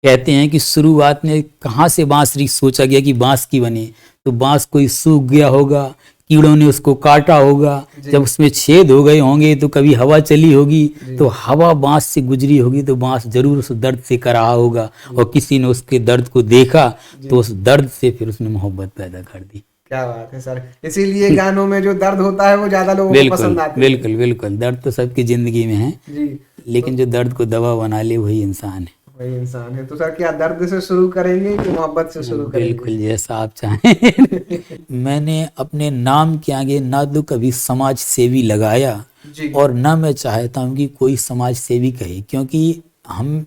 कहते हैं कि शुरुआत में कहाँ से बांसुरी सोचा गया कि बांस की बने, तो बांस कोई सूख गया होगा, कीड़ों ने उसको काटा होगा, जब उसमें छेद हो गए होंगे तो कभी हवा चली होगी, तो हवा बांस से गुजरी होगी तो बांस जरूर उस दर्द से कर रहा होगा, और किसी ने उसके दर्द को देखा तो उस दर्द से फिर उसने मोहब्बत पैदा कर दी। क्या बात है सर, इसीलिए गानों में जो दर्द होता है वो ज्यादा लोगों को पसंद आते हैं। बिल्कुल बिल्कुल, दर्द तो सबकी जिंदगी में है जी, लेकिन जो दर्द को दवा बना ले वही इंसान है। वही इंसान है। तो सर क्या दर्द से शुरू करेंगे कि मोहब्बत से शुरू करेंगे? बिल्कुल, जैसा आप चाहें। मैंने अपने नाम के आगे ना तो कभी समाज सेवी लगाया जी, और ना मैं चाहता हूँ कि कोई समाज सेवी कहे, क्योंकि हम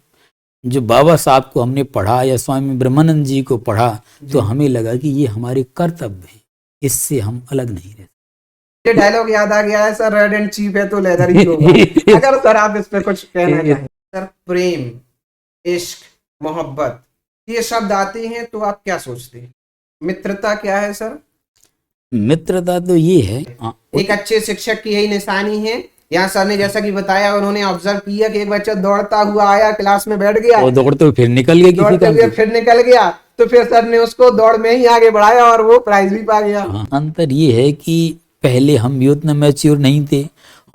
जो बाबा साहब को हमने पढ़ा या स्वामी ब्रह्मानंद जी को पढ़ा तो हमें लगा कि ये हमारे कर्तव्य है, इससे हम अलग नहीं रहते। ये डायलॉग याद आ गया है सर, रेड एंड चीप है तो लेदर ही होगा। अगर सर आप इस पे कुछ कहना चाहें। सर प्रेम, इश्क, मोहब्बत, ये शब्द आते हैं तो आप क्या सोचते हैं? मित्रता क्या है सर? मित्रता तो ये है, एक अच्छे शिक्षक की यही निशानी है। यहाँ सर ने जैसा कि बताया, उन्होंने ऑब्जर्व किया कि एक बच्चा दौड़ता हुआ आया, क्लास में बैठ गया, और दौड़ते हुए फिर निकल गया, दौड़ते हुए फिर निकल गया, तो फिर सर ने उसको दौड़ में ही आगे बढ़ाया और वो प्राइज भी पा गया। अंतर ये है कि पहले हम भी उतना मैच्योर नहीं थे,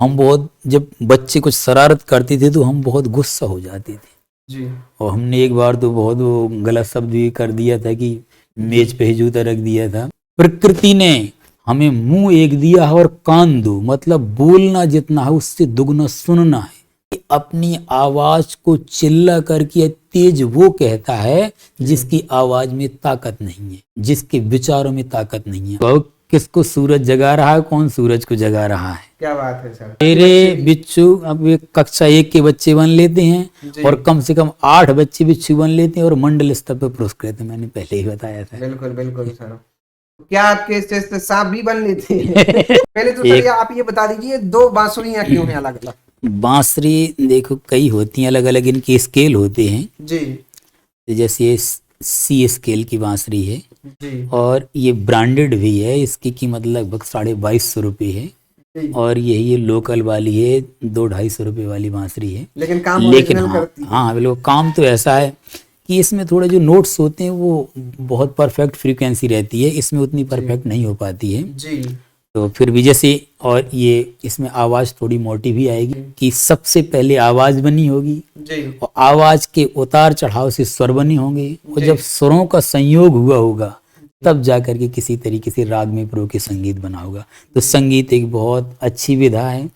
हम बहुत, जब बच्चे कुछ शरारत करते थे तो हम बहुत गुस्सा हो जाते थे जी, और हमने एक बार तो बहुत वो गलत शब्द भी कर दिया था कि मेज पे ही जूता रख दिया था। प्रकृति ने हमें मुंह एक दिया है और कान दो, मतलब बोलना जितना है उससे दुगना सुनना है। अपनी आवाज को चिल्ला करके तेज वो कहता है जिसकी आवाज में ताकत नहीं है, जिसके विचारों में ताकत नहीं है। तो किसको सूरज जगा रहा है, कौन सूरज को जगा रहा है? क्या बात है सर। मेरे बिच्छू अब एक कक्षा 1 के बच्चे बन लेते हैं और कम से कम 8 बच्चे बिच्छू बन लेते हैं और मंडल स्तर पर पुरस्कृत है, मैंने पहले ही बताया था। बिल्कुल बिल्कुल सर। क्या आपके इससे सांप भी बन लेते हैं? पहले तो सर आप ये बता दीजिए, दो बांसुरियां क्यों हैं अलग अलग? बांसुरी देखो कई होती हैं अलग अलग, इनके स्केल होते हैं जी, जैसे ये सी स्केल की बांसुरी है जी, और ये ब्रांडेड भी है, इसकी कीमत लगभग 2250 रुपये है। जी। और ये लोकल वाली है 200-250 रुपये वाली बांसुरी है। लेकिन काम लेकिन ओरिजिनल हाँ करती है। हाँ बिल्कुल, काम तो ऐसा है कि इसमें थोड़े जो नोट्स होते हैं वो बहुत परफेक्ट फ्रीक्वेंसी रहती है, इसमें उतनी परफेक्ट नहीं हो पाती है। जी, तो फिर भी जैसे, और ये इसमें आवाज़ थोड़ी मोटी भी आएगी कि सबसे पहले आवाज़ बनी होगी जी, और आवाज़ के उतार चढ़ाव से स्वर बने होंगे और जब स्वरों का संयोग हुआ होगा तब जाकर के किसी तरीके से राग में प्रो के संगीत बना होगा। तो संगीत एक बहुत अच्छी विधा है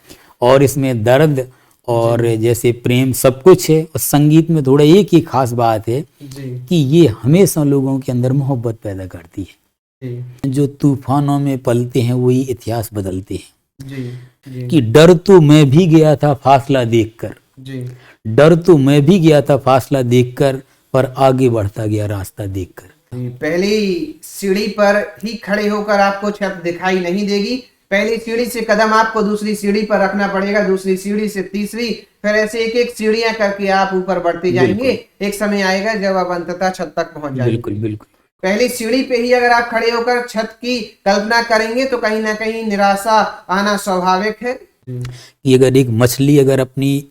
और इसमें दर्द और जैसे प्रेम सब कुछ है, और संगीत में थोड़ा एक ही खास बात है जी, कि ये हमेशा लोगों के अंदर मोहब्बत पैदा करती है। जी, जो तूफानों में पलते हैं वही इतिहास बदलते हैं। जी, जी, कि डर तो मैं भी गया था फासला देखकर, जी, डर तो मैं भी गया था फासला देखकर, पर आगे बढ़ता गया रास्ता देखकर। पहली सीढ़ी पर ही खड़े होकर आपको छत दिखाई नहीं देगी। पहली सीढ़ी से कदम आपको दूसरी सीढ़ी पर रखना पड़ेगा, दूसरी सीढ़ी से तीसरी, फिर ऐसे एक एक सीढ़ियां करके आप ऊपर बढ़ते जाएंगे। एक समय आएगा जब आप अंततः छत तक पहुंच जाएंगे। बिल्कुल बिल्कुल। पहली सीढ़ी पे ही अगर आप खड़े होकर छत की कल्पना करेंगे तो कहीं ना कहीं निराशा आना स्वाभाविक है। कि अगर एक मछली अगर अपनी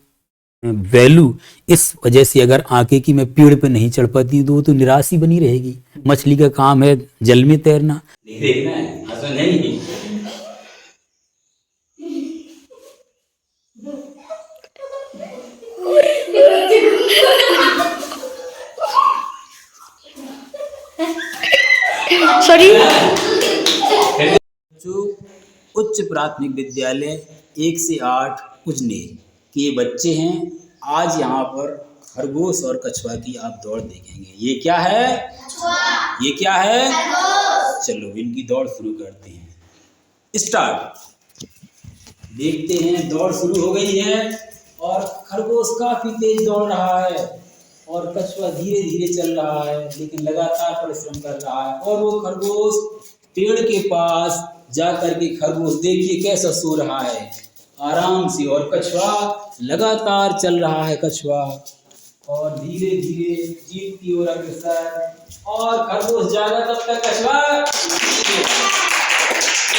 वैल्यू इस वजह से अगर आके कि मैं पेड़ पे नहीं चढ़ पाती तो वो तो निराश ही बनी रहेगी। मछली का काम है जल में तैरना। देखना है, ऐसा नहीं। सॉरी। जो उच्च प्राथमिक विद्यालय 1 से 8 उजनेर के ये बच्चे हैं, आज यहाँ पर खरगोश और कछुआ की आप दौड़ देखेंगे। ये क्या है? ये क्या है? चलो इनकी दौड़ शुरू करते हैं। स्टार्ट। देखते हैं दौड़ शुरू हो गई है और खरगोश काफी तेज दौड़ रहा है और कछुआ धीरे धीरे चल रहा है लेकिन लगातार परिश्रम कर रहा है। और वो खरगोश पेड़ के पास जाकर के खरगोश देखिए कैसा सो रहा है आराम से, और कछुआ लगातार चल रहा है। कछुआ और धीरे धीरे जीत की ओर अग्रसर, और खरगोश जागा तब तक कछुआ।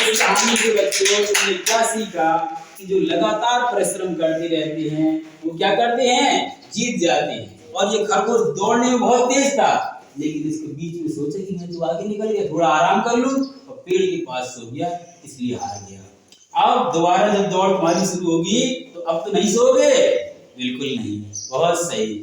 इस कहानी के बच्चों ने क्या सीखा कि जो लगातार परिश्रम करते रहते हैं वो क्या करते हैं? जीत जाते हैं। और ये खरगोश दौड़ने में बहुत तेज था, लेकिन इसके बीच में सोचा कि मैं तो आगे निकल गया, थोड़ा आराम कर लूं, और पेड़ के पास सो गया, इसलिए हार गया। अब दोबारा जब दौड़ तुम्हारी शुरू होगी तो अब तो नहीं सोओगे? बिल्कुल नहीं। बहुत सही।